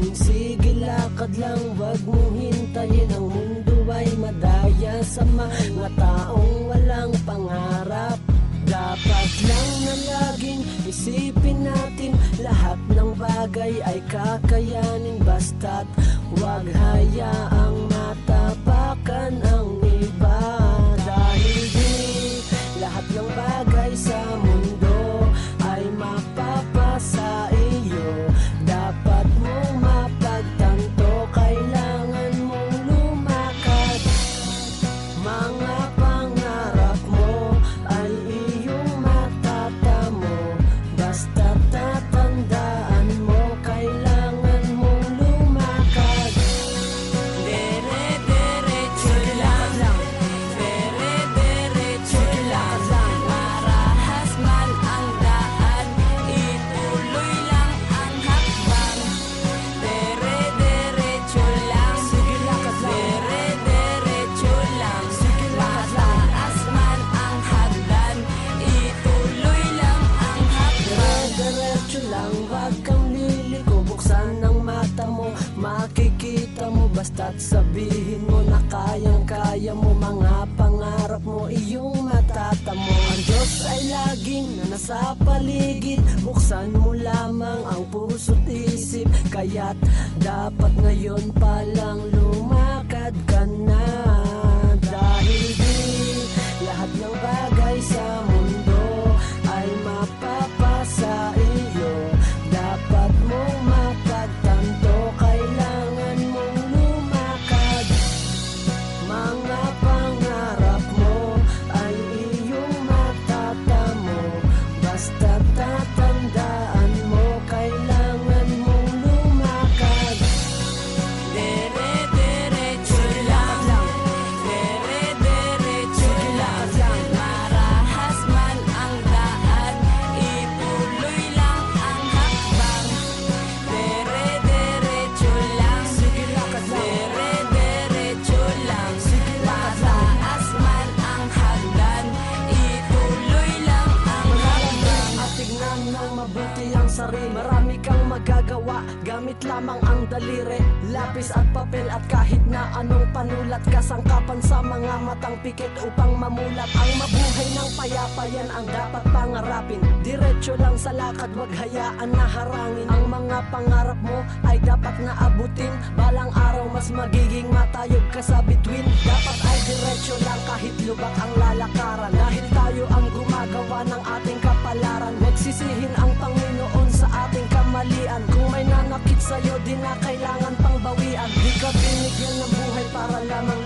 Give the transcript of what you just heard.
akin. Sige lakad lang, wag mong hintayin. Ang mundo ay madaya sa mga taong walang pangarap. Dapat lang na laging isipin natin, lahat ng bagay ay kakayanin. Basta't wag hayaang matapakan ang iba. Dahil di lahat ng bagay sa mundo ay mapapasa iyo. Dapat mong mapagtanto, kailangan mong lumakad. Mga pangarap mo ay iyong matatamo. Basta tatandaan mo, kailangan mong lumakad. Dere-derecho lang, dere-derecho lang. Marahas man ang daan, ituloy lang ang hakbang. Dere-derecho lang, dere-derecho lang. Mataas man ang hagdan, ituloy lang ang hakbang. Dere-derecho lang, wag kang liliko. Buksan ang mata mo, makikita mo. Basta't sabihin mo na kayang-kaya mo. Mga pangarap mo, iyong matatamo. Ang Diyos ay laging nasa paligid. Buksan mo lamang ang puso't isip. Kaya't dapat ngayon pa lang lumakad ka na. Dahil di lahat ng bagay sa mundo ay mapapasa iyo. Dapat mong mapagtanto, kailangan mong lumakad. Mga pangarap mo ay iyong matatamo. Basta tatandaan mo, kailangan mong lumakad. Dere-derecho lang, dere-derecho lang. Marahas man ang daan, ituloy lang ang hakbang. Dere-derecho lang, dere-derecho lang. Mataas man ang hagdan, ituloy lang ang hakbang. At tignan ng mabuti ang sarili. Marami kang magagawa, gamit lamang ang daliri. Lapis at papel at kahit na anong panulat. Kasangkapan sa mga matang pikit upang mamulat. Ang mabuhay ng payapa, yan ang dapat pangarapin. Diretso lang sa lakad, wag hayaan na harangin. Ang mga pangarap mo ay dapat na abutin. Balang araw mas magiging matayog ka sa bituin. Dapat ay diretso lang kahit lubak ang lalakaran. Dahil tayo ang gumagawa ng ating kapalaran. Huwag sisihin ang Panginoon sa ating kamalian. Kung may nanakit sa'yo, di na kailangan pang bawian. Di ka binigyan ng buhay para lamang